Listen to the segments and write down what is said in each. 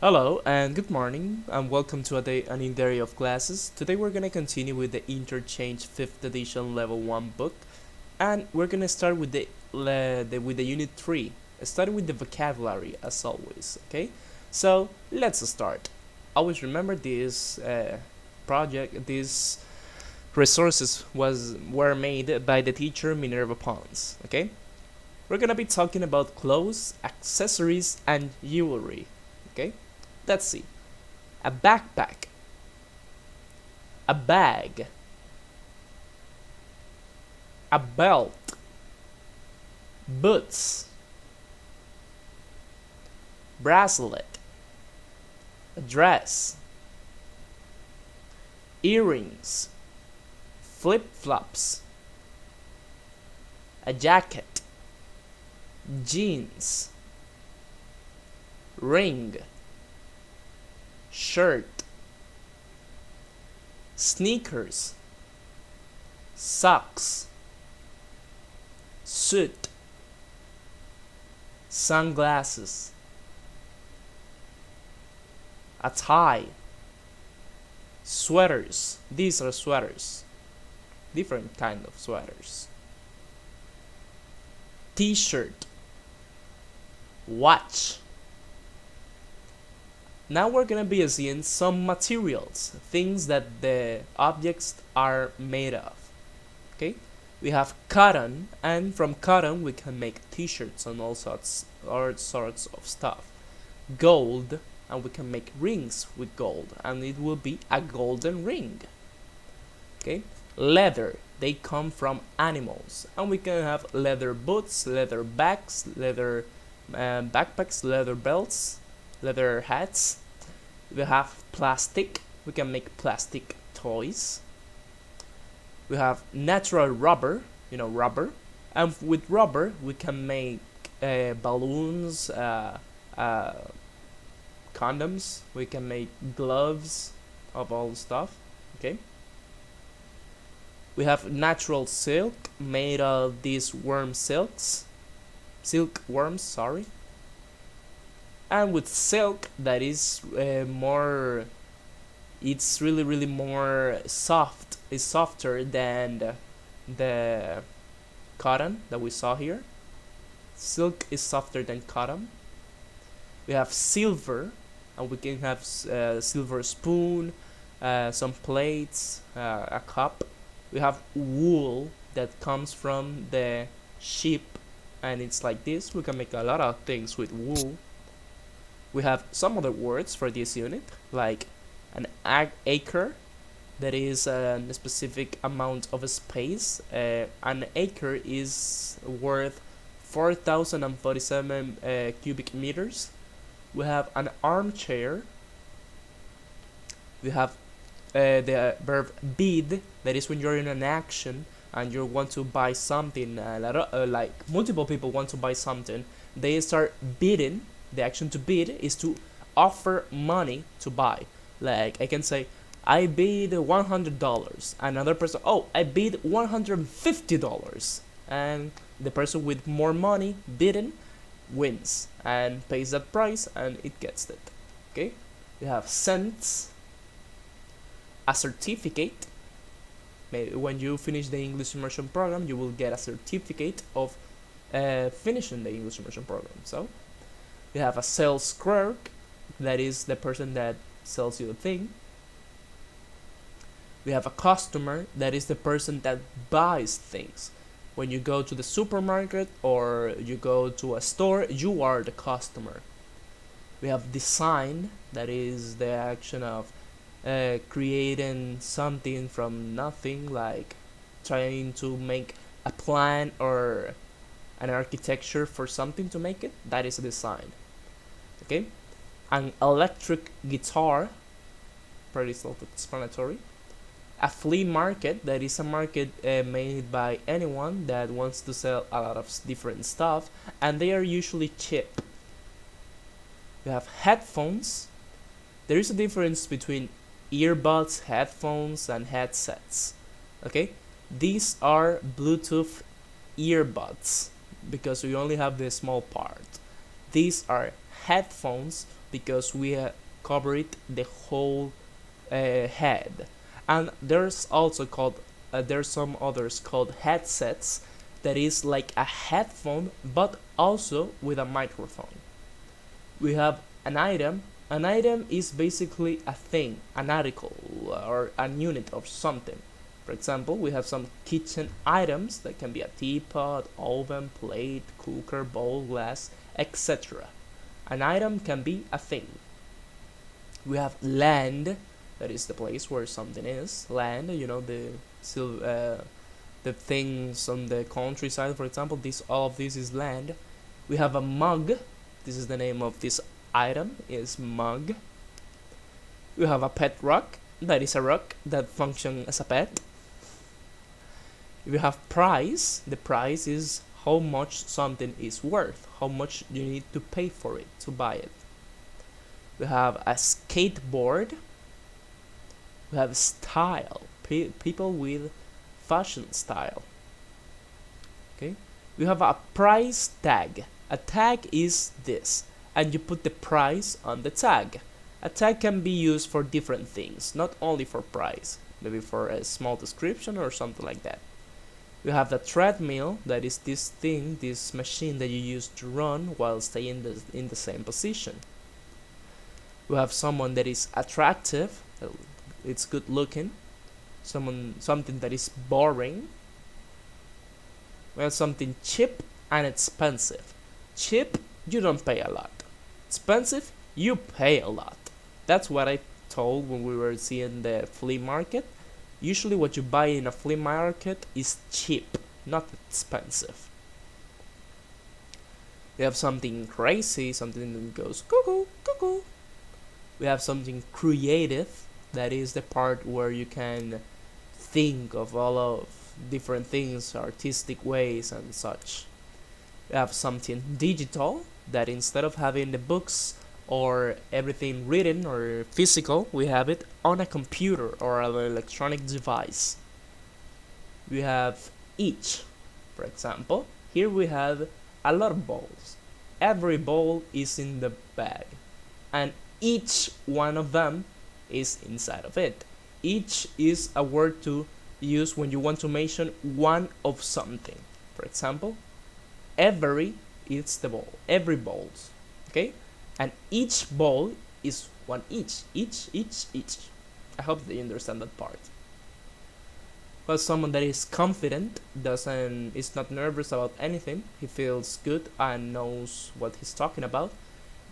Hello and good morning and welcome to a new day of classes. Today we're gonna continue with the Interchange 5th edition level 1 book, and we're gonna start with the unit 3, starting with the vocabulary as always. Okay, so let's start. Always remember this these resources were made by the teacher Minerva Pons. Okay, we're gonna be talking about clothes, accessories, and jewelry. Okay. Let's see. A backpack, a bag, a belt, boots, bracelet, a dress, earrings, flip-flops, a jacket, jeans, ring, shirt, sneakers, socks, suit, sunglasses, a tie, sweaters. These are sweaters, different kind of sweaters. T-shirt, watch. Now we're gonna be seeing some materials, things that the objects are made of. Okay, we have cotton, and from cotton we can make t-shirts and all sorts of stuff. Gold, and we can make rings with gold, and it will be a golden ring. Okay, leather, they come from animals, and we can have leather boots, leather bags, leather backpacks, leather belts, leather hats. We have plastic, we can make plastic toys. We have natural rubber, rubber, and with rubber we can make balloons, condoms, we can make gloves of all stuff. Okay, we have natural silk made of these silkworms, sorry. And with silk, that is more, it's really more soft. It's softer than the cotton that we saw here. Silk is softer than cotton. We have silver, and we can have silver spoon, some plates, a cup. We have wool that comes from the sheep, and it's like this. We can make a lot of things with wool. We have some other words for this unit, like an acre, that is a specific amount of space. An acre is worth 4,047 cubic meters. We have an armchair. We have the verb bid, that is when you're in an action and you want to buy something, like multiple people want to buy something, they start bidding. The action to bid is to offer money to buy. Like I can say, I bid $100. Another person, oh, I bid $150. And the person with more money bidding wins and pays that price, and it gets it. Okay, we have cents, a certificate. Maybe when you finish the English immersion program, you will get a certificate of finishing the English immersion program. So we have a sales clerk, that is the person that sells you a thing. We have a customer, that is the person that buys things. When you go to the supermarket or you go to a store, you are the customer. We have design, that is the action of creating something from nothing, like trying to make a plan or an architecture for something to make it. That is a design. Okay, an electric guitar, pretty self-explanatory. A flea market, that is a market made by anyone that wants to sell a lot of different stuff, and they are usually cheap. We have headphones. There is a difference between earbuds, headphones, and headsets. Okay, these are Bluetooth earbuds because we only have the small part. These are headphones because we covered the whole head. And there's also called there's some others called headsets, that is like a headphone but also with a microphone. We have an item. An item is basically a thing, an article, or a unit of something. For example, we have some kitchen items that can be a teapot, oven, plate, cooker, bowl, glass, etc. An item can be a thing. We have land, that is the place where something is. Land, the things on the countryside, for example. All of this is land. We have a mug. This is the name of this item, is mug. We have a pet rock. That is a rock that functions as a pet. We have price. The price is how much something is worth, how much you need to pay for it to buy it. We have a skateboard. We have style, people with fashion style. Okay, we have a price tag. A tag is this, and you put the price on the tag. A tag can be used for different things, not only for price, maybe for a small description or something like that. We have the treadmill, that is this thing, this machine that you use to run while staying in the same position. We have someone that is attractive, it's good looking. Something that is boring. We have something cheap and expensive. Cheap, you don't pay a lot. Expensive, you pay a lot. That's what I told when we were seeing the flea market. Usually what you buy in a flea market is cheap, not expensive. We have something crazy, something that goes cuckoo, cuckoo. We have something creative, that is the part where you can think of all of different things, artistic ways and such. We have something digital, that instead of having the books or everything written or physical, we have it on a computer or an electronic device. We have each. For example, here we have a lot of balls. Every ball is in the bag, and each one of them is inside of it. Each is a word to use when you want to mention one of something. For example, every is the ball. Every balls. Okay? And each ball is one each. Each. I hope that you understand that part. Well, someone that is confident is not nervous about anything. He feels good and knows what he's talking about.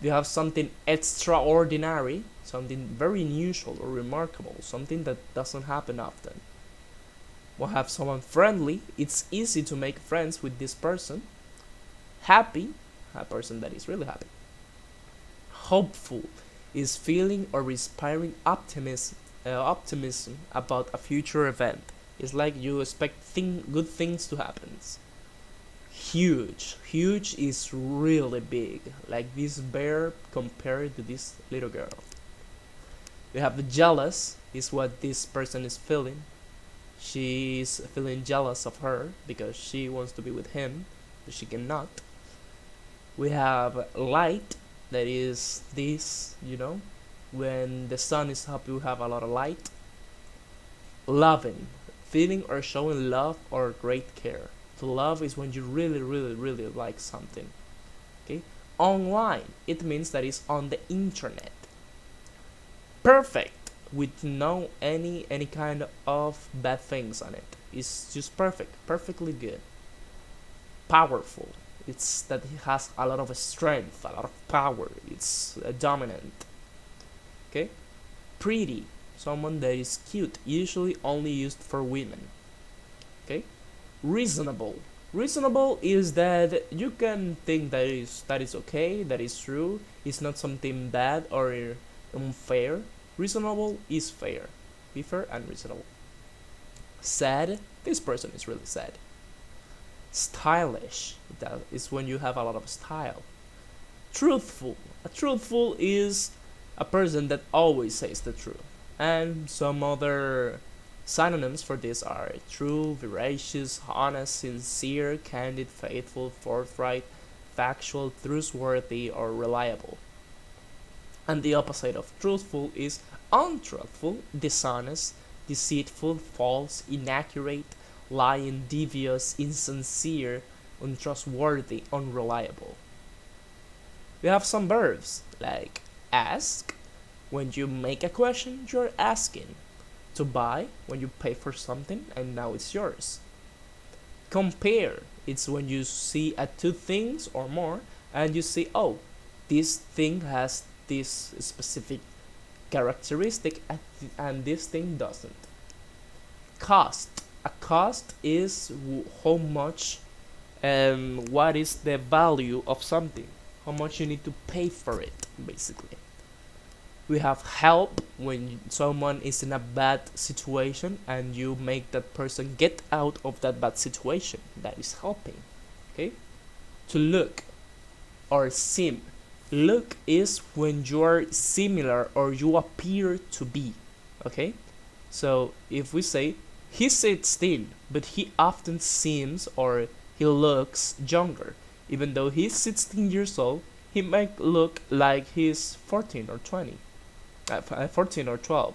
We have something extraordinary, something very unusual or remarkable, something that doesn't happen often. We'll have someone friendly. It's easy to make friends with this person. Happy, a person that is really happy. Hopeful is feeling or inspiring optimism about a future event. It's like you expect good things to happen. Huge is really big, like this bear compared to this little girl. We have the jealous, is what this person is feeling. She's feeling jealous of her because she wants to be with him, but she cannot. We have light, that is this, when the sun is up, you have a lot of light. Loving, feeling or showing love or great care. To love is when you really like something. Okay? Online, it means that it's on the internet. Perfect, with no any kind of bad things on it. It's just perfect, perfectly good. Powerful, it's that it has a lot of strength, a lot of power. It's dominant. Okay? Pretty, someone that is cute, usually only used for women. Okay? Reasonable is that you can think that is okay, that is true, it's not something bad or unfair. Reasonable is fair. Be fair and reasonable. Sad, this person is really sad. Stylish, that is when you have a lot of style. Truthful, a truthful is a person that always says the truth. And some other synonyms for this are true, veracious, honest, sincere, candid, faithful, forthright, factual, trustworthy, or reliable. And the opposite of truthful is untruthful, dishonest, deceitful, false, inaccurate, lying, devious, insincere, untrustworthy, unreliable. We have some verbs like ask. When you make a question, you're asking. To buy, when you pay for something and now it's yours. Compare, it's when you see two things or more and you see, oh, this thing has this specific characteristic and this thing doesn't. Cost, a cost is how much what is the value of something, how much you need to pay for it, basically. We have help, when someone is in a bad situation and you make that person get out of that bad situation. That is helping. Okay? To look or seem. Look is when you are similar or you appear to be. Okay? So if we say he's 16 but he often seems or he looks younger, even though he's 16 years old, he might look like he's 14 or 20. 14 or 12.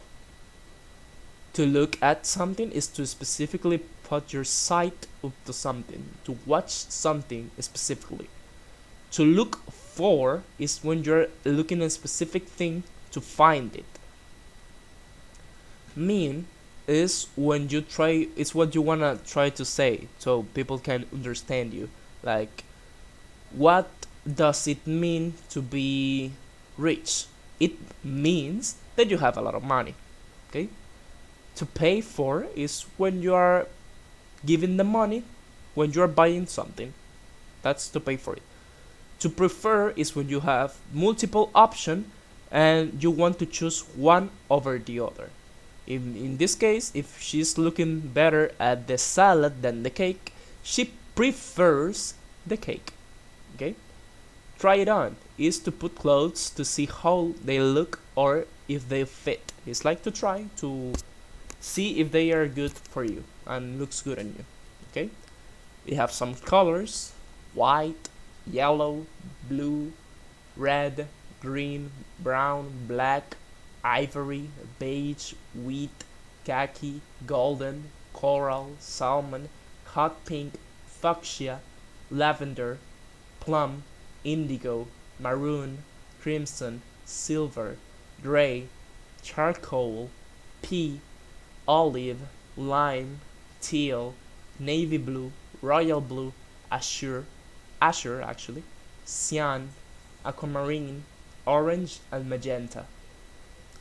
To look at something is to specifically put your sight up to something, to watch something specifically. To look for is when you're looking at a specific thing to find it. Mean is when you try, it's what you wanna try to say so people can understand you. Like, what does it mean to be rich? It means that you have a lot of money. Okay? To pay for is when you are giving the money when you are buying something. That's to pay for it. To prefer is when you have multiple options and you want to choose one over the other. In this case, if she's looking better at the salad than the cake, she prefers the cake. Okay? Try it on is to put clothes to see how they look or if they fit. It's like to try to see if they are good for you and looks good on you. Okay? We have some colors: white, yellow, blue, red, green, brown, black, ivory, beige, wheat, khaki, golden, coral, salmon, hot pink, fuchsia, lavender, plum, indigo, maroon, crimson, silver, gray, charcoal, pea, olive, lime, teal, navy blue, royal blue, azure actually, cyan, aquamarine, orange, and magenta.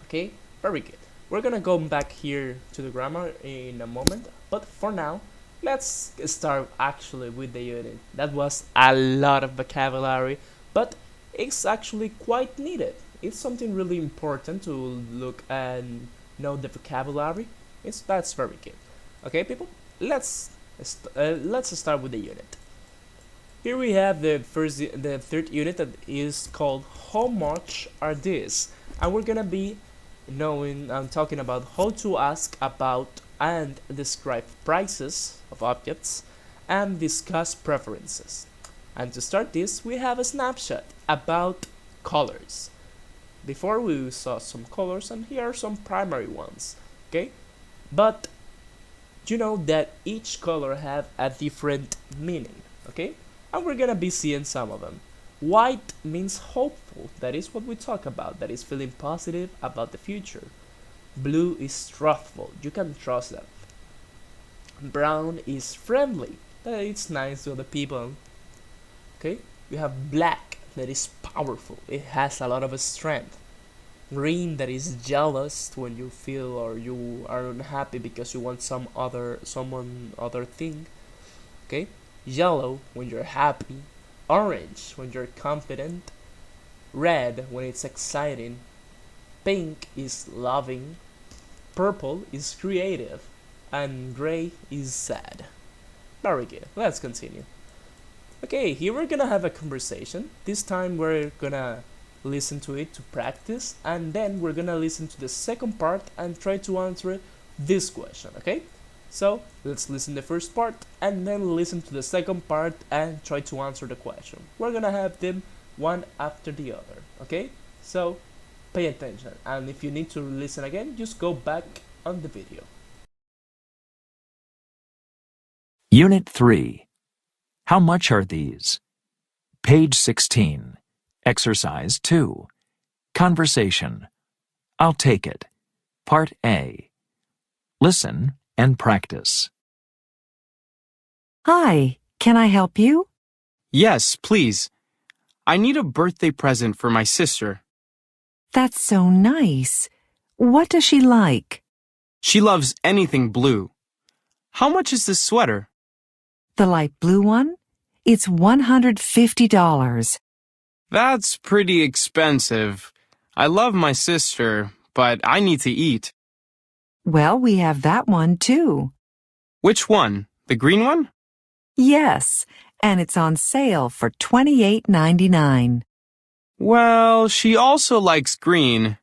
Okay, very good. We're gonna go back here to the grammar in a moment, but for now, let's start actually with the unit. That was a lot of vocabulary, but it's actually quite needed. It's something really important to look and know the vocabulary. That's very good. Okay, people, let's start with the unit. Here we have the third unit that is called How Much Are These? And we're gonna be talking about how to ask about and describe prices of objects and discuss preferences. And to start this, we have a snapshot about colors. Before we saw some colors, and here are some primary ones. Okay, but you know that each color have a different meaning. Okay, and we're gonna be seeing some of them. White means hopeful. That is what we talk about. That is feeling positive about the future. Blue is trustful. You can trust them. Brown is friendly. That it's nice to other people. Okay, we have black. That is powerful. It has a lot of strength. Green, that is jealous when you feel or you are unhappy because you want someone other thing. Okay, yellow when you're happy. Orange when you're confident. Red when it's exciting. Pink is loving. Purple is creative. And gray is sad. Very good. Let's continue. Okay, here we're gonna have a conversation. This time we're gonna listen to it to practice, and then we're gonna listen to the second part and try to answer this question. Okay, so let's listen to the first part and then listen to the second part and try to answer the question. We're gonna have them one after the other. Okay, so pay attention, and if you need to listen again, just go back on the video. Unit 3. How much are these? Page 16. Exercise 2. Conversation. I'll take it. Part A. Listen and practice. Hi, can I help you? Yes, please. I need a birthday present for my sister. That's so nice. What does she like? She loves anything blue. How much is this sweater? The light blue one? It's $150. That's pretty expensive. I love my sister, but I need to eat. Well, we have that one too. Which one? The green one? Yes, and it's on sale for $28.99. Well, she also likes green.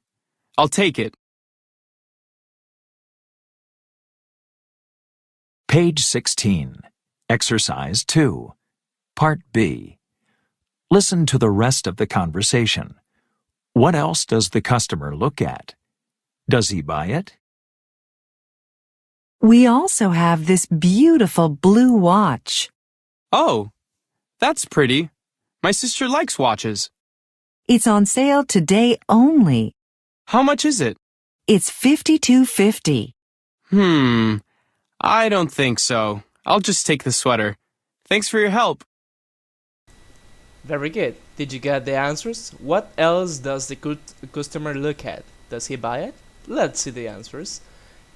I'll take it. Page 16. Exercise 2. Part B. Listen to the rest of the conversation. What else does the customer look at? Does he buy it? We also have this beautiful blue watch. Oh, that's pretty. My sister likes watches. It's on sale today only. How much is it? It's $52.50. I don't think so. I'll just take the sweater. Thanks for your help. Very good. Did you get the answers? What else does the customer look at? Does he buy it? Let's see the answers.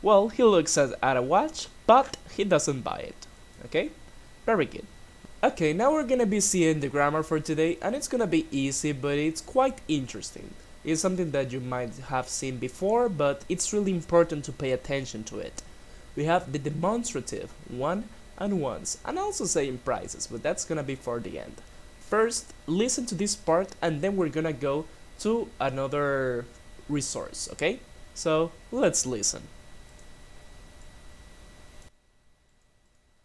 Well, he looks at a watch, but he doesn't buy it. Okay? Very good. Okay, now we're gonna be seeing the grammar for today, and it's gonna be easy, but it's quite interesting. It's something that you might have seen before, but it's really important to pay attention to it. We have the demonstrative, one and ones, and also saying prices, but that's gonna be for the end. First, listen to this part, and then we're gonna go to another resource, okay? So, let's listen.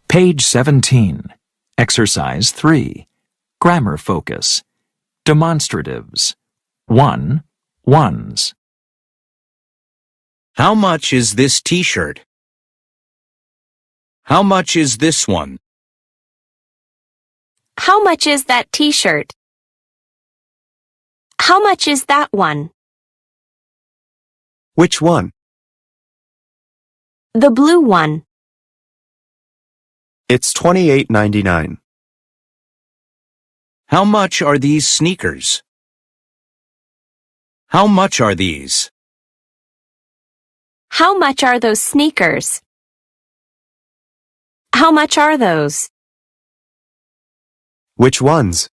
Page 17. Exercise 3. Grammar focus. Demonstratives. 1. Ones. How much is this t-shirt? How much is this one? How much is that t-shirt? How much is that one? Which one? The blue one. It's $28.99. How much are these sneakers? How much are these? How much are those sneakers? How much are those? Which ones?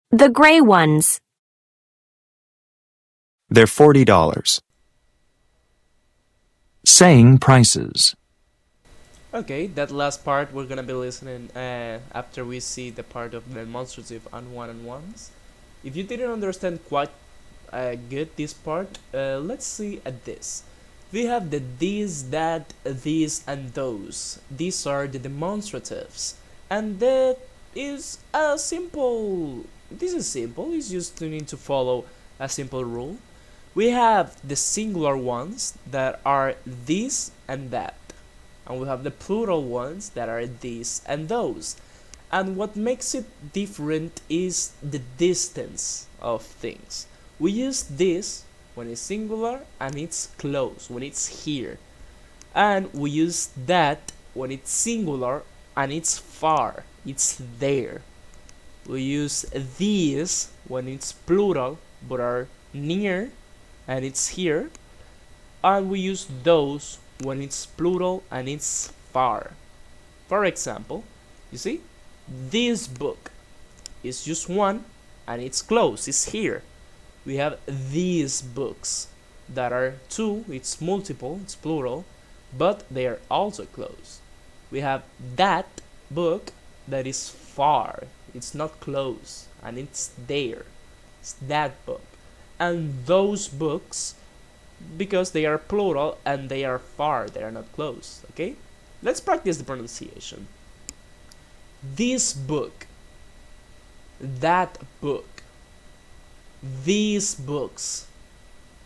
The gray ones. They're $40. Saying prices. Okay, that last part we're gonna be listening after we see the part of the demonstrative and one-on-ones. If you didn't understand quite good this part, let's see at this. We have the this, that, these, and those. These are the demonstratives, and that is a simple. This is simple. It's just you need to follow a simple rule. We have the singular ones that are this and that. And we have the plural ones that are these and those. And what makes it different is the distance of things. We use this when it's singular and it's close, when it's here. And we use that when it's singular and it's far, it's there. We use these when it's plural but are near and it's here. And we use those when it's plural and it's far. For example, you see, this book is just one and it's close, it's here. We have these books that are two, it's multiple, it's plural, but they are also close. We have that book that is far, it's not close, and it's there. It's that book. And those books, because they are plural and they are far, they are not close, okay? Let's practice the pronunciation. This book, that book, these books,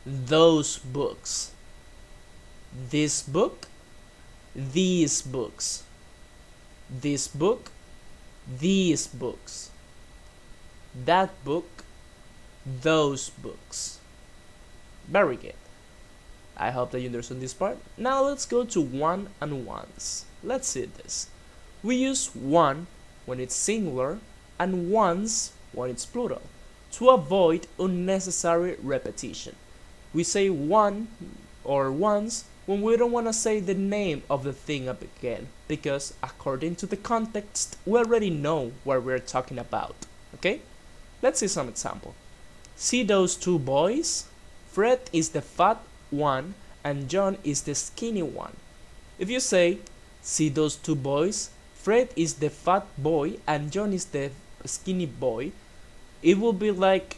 those books, this book, these books, this book, these books, that book, those books. Very good. I hope that you understand this part. Now let's go to one and ones. Let's see this. We use one when it's singular and ones when it's plural to avoid unnecessary repetition. We say one or ones when we don't want to say the name of the thing up again, because according to the context, we already know what we're talking about. Okay? Let's see some example. See those two boys? Fred is the fat one and John is the skinny one. If you say, see those two boys? Fred is the fat boy and John is the skinny boy, it will be like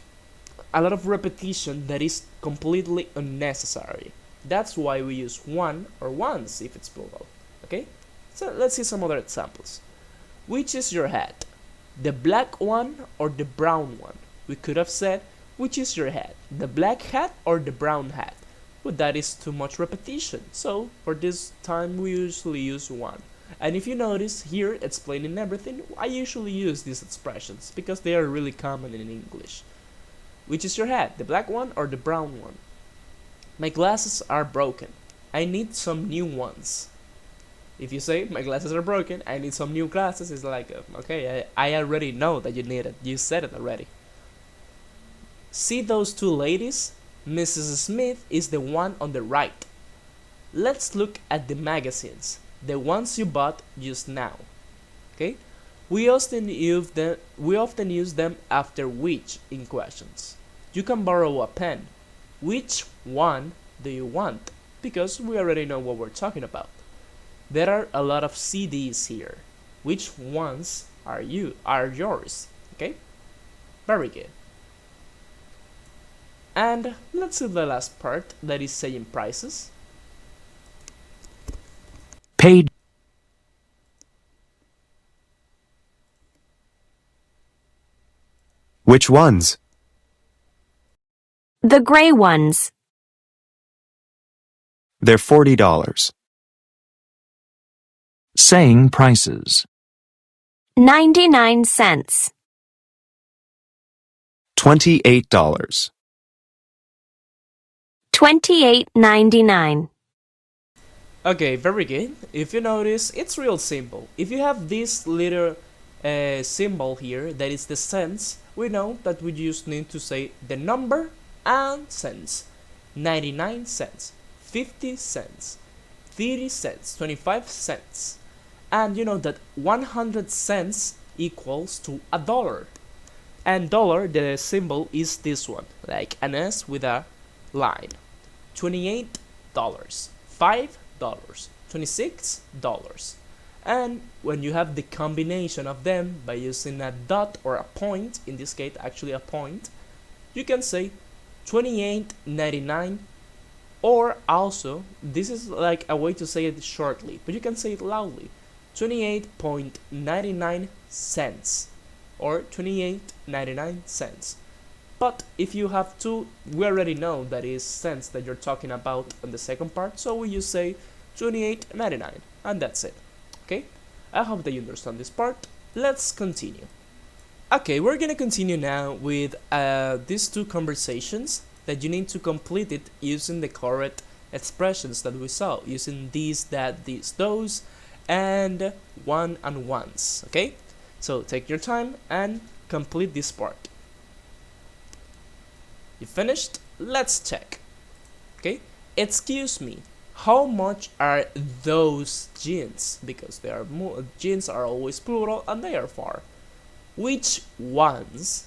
a lot of repetition that is completely unnecessary. That's why we use one or ones if it's plural. Okay? So let's see some other examples. Which is your hat? The black one or the brown one? We could have said, which is your hat? The black hat or the brown hat? But that is too much repetition. So for this time we usually use one. And if you notice here explaining everything, I usually use these expressions because they are really common in English. Which is your hat? The black one or the brown one? My glasses are broken. I need some new ones. If you say my glasses are broken, I need some new glasses, it's like, okay, I already know that you need it. You said it already. See those two ladies? Mrs. Smith is the one on the right. Let's look at the magazines, the ones you bought just now. Okay? We often use them after which in questions. You can borrow a pen. Which one do you want? Because we already know what we're talking about. There are a lot of CDs here. Which ones are yours? Okay? Very good. And let's see the last part, that is saying prices. Paid. Which ones? The gray ones. They're $40. Saying prices. 99 cents. $28. $28.99. Okay, very good. If you notice, it's real simple. If you have this little symbol here, that is the cents, we know that we just need to say the number and cents. 99 cents, 50 cents, 30 cents, 25 cents. And you know that 100 cents equals to a dollar. And dollar, the symbol is this one, like an S with a line. $28, $5, $26. And when you have the combination of them by using a dot or a point, in this case actually a point, you can say $28.99, or also, this is like a way to say it shortly, but you can say it loudly, 28.99 cents or 28.99 cents. But if you have to, we already know that is cents that you're talking about on the second part, so we just say 28.99 and that's it. Okay, I hope that you understand this part. Let's continue. Okay, we're gonna continue now with these two conversations that you need to complete it using the correct expressions that we saw, using these, that, these, those, and one and ones. Okay, so take your time and complete this part. You finished? Let's check. Okay, excuse me, how much are those jeans? Because they are jeans are always plural and they are far. Which ones?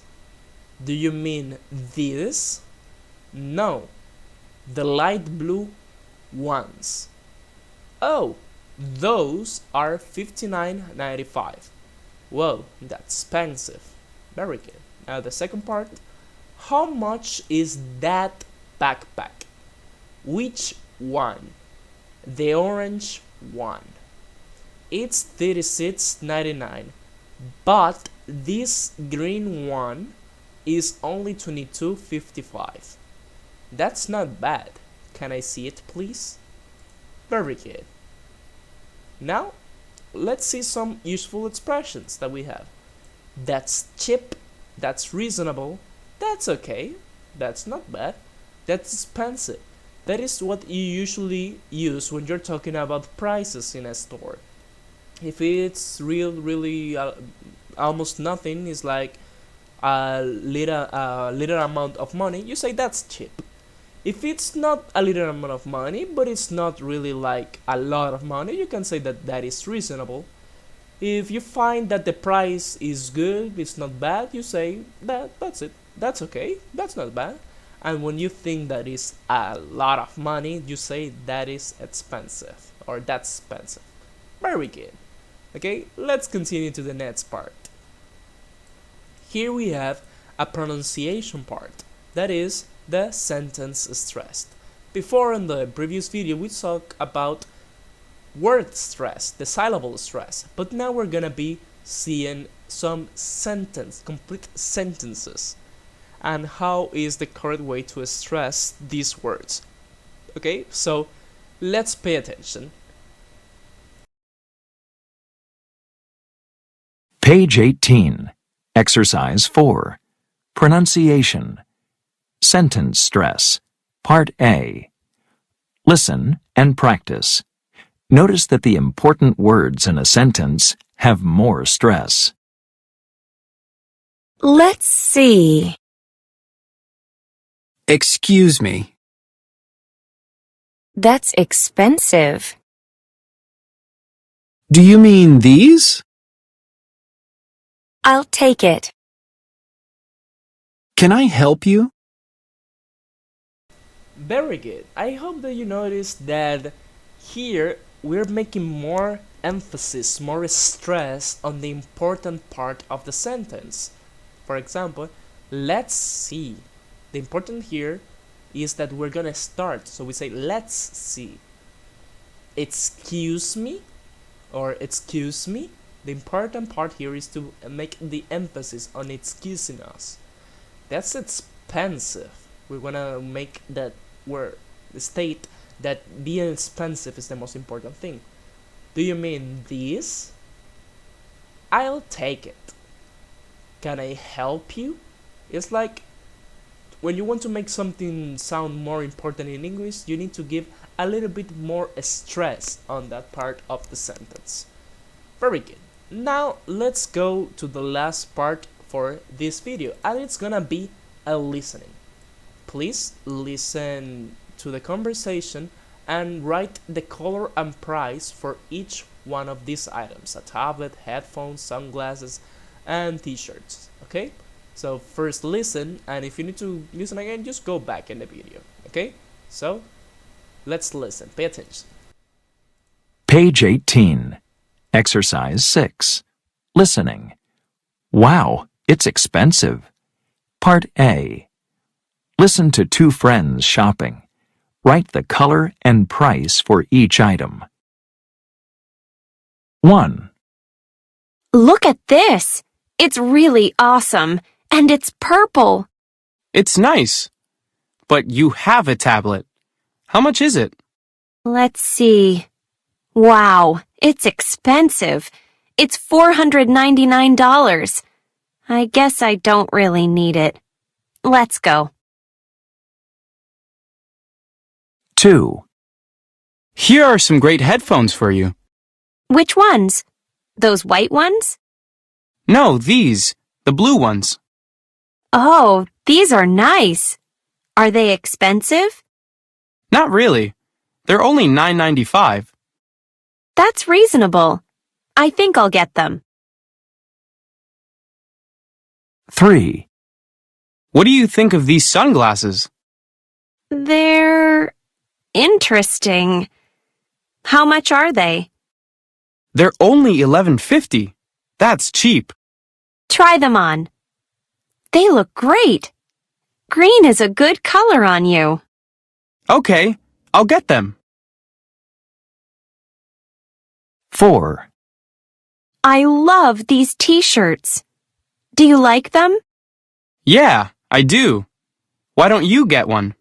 Do you mean these? No, the light blue ones. Oh, those are $59.95. Whoa, that's expensive. Very good. Now the second part. How much is that backpack? Which one? The orange one. It's $36.99. But this green one is only 22.55. That's not bad. Can I see it, please? Very good. Now, let's see some useful expressions that we have. That's cheap, that's reasonable, that's okay, that's not bad, that's expensive. That is what you usually use when you're talking about prices in a store. If it's really almost nothing, is like a little amount of money, you say that's cheap. If it's not a little amount of money, but it's not really like a lot of money, you can say that that is reasonable. If you find that the price is good, it's not bad, you say that's it. That's okay. That's not bad. And when you think that is a lot of money, you say that is expensive or that's expensive. Very good. Okay, let's continue to the next part. Here we have a pronunciation part. That is the sentence stressed. Before in the previous video we talked about word stress, the syllable stress, but now we're gonna be seeing some complete sentences, and how is the correct way to stress these words. Okay, so let's pay attention. Page 18. Exercise 4. Pronunciation. Sentence stress. Part A. Listen and practice. Notice that the important words in a sentence have more stress. Let's see. Excuse me. That's expensive. Do you mean these? I'll take it. Can I help you? Very good. I hope that you noticed that here we're making more emphasis, more stress on the important part of the sentence. For example, let's see. The important here is that we're gonna start. So we say let's see. Excuse me or excuse me. The important part here is to make the emphasis on excusing us. That's expensive. We wanna make that word state that being expensive is the most important thing. Do you mean this? I'll take it. Can I help you? It's like when you want to make something sound more important in English, you need to give a little bit more stress on that part of the sentence. Very good. Now let's go to the last part for this video, and it's gonna be a listening. Please listen to the conversation and write the color and price for each one of these items: a tablet, headphones, sunglasses, and t-shirts. Okay, so first listen, and if you need to listen again, just go back in the video. Okay, so let's listen. Pay attention. Page 18. Exercise 6. Listening. Wow, it's expensive. Part A. Listen to two friends shopping. Write the color and price for each item. 1. Look at this. It's really awesome. And it's purple. It's nice. But you have a tablet. How much is it? Let's see. Wow, it's expensive. It's $499. I guess I don't really need it. Let's go. 2. Here are some great headphones for you. Which ones? Those white ones? No, these. The blue ones. Oh, these are nice. Are they expensive? Not really. They're only $9.95. That's reasonable. I think I'll get them. 3. What do you think of these sunglasses? They're interesting. How much are they? They're only $11.50. That's cheap. Try them on. They look great. Green is a good color on you. Okay, I'll get them. 4. I love these t-shirts. Do you like them? Yeah, I do. Why don't you get one?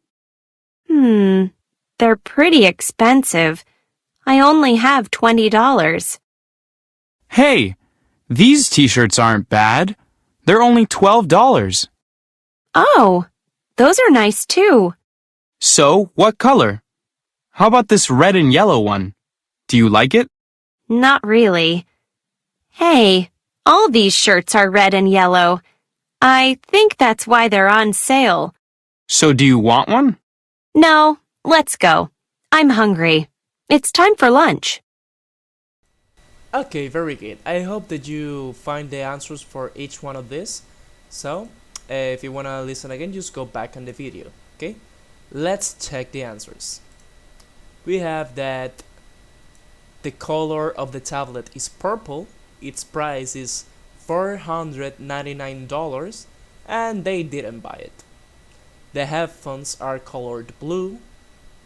They're pretty expensive. I only have $20. Hey, these t-shirts aren't bad. They're only $12. Oh, those are nice too. So, what color? How about this red and yellow one? Do you like it? Not really. Hey, all these shirts are red and yellow. I think that's why they're on sale. So do you want one? No, let's go. I'm hungry. It's time for lunch. Okay, very good. I hope that you find the answers for each one of this. So, if you wanna listen again, just go back on the video, okay? Let's check the answers. We have that the color of the tablet is purple, its price is $499, and they didn't buy it. The headphones are colored blue,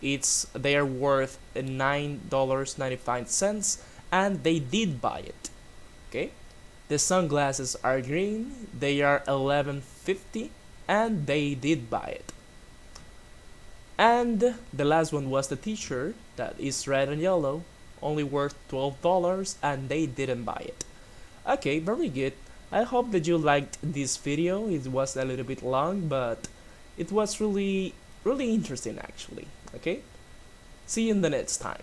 they are worth $9.95, and they did buy it. Okay, the sunglasses are green, they are $11.50, and they did buy it. And the last one was the t-shirt that is red and yellow, only worth $12, and they didn't buy it. Okay, very good. I hope that you liked this video. It was a little bit long, but it was really interesting actually. Okay, see you in the next time.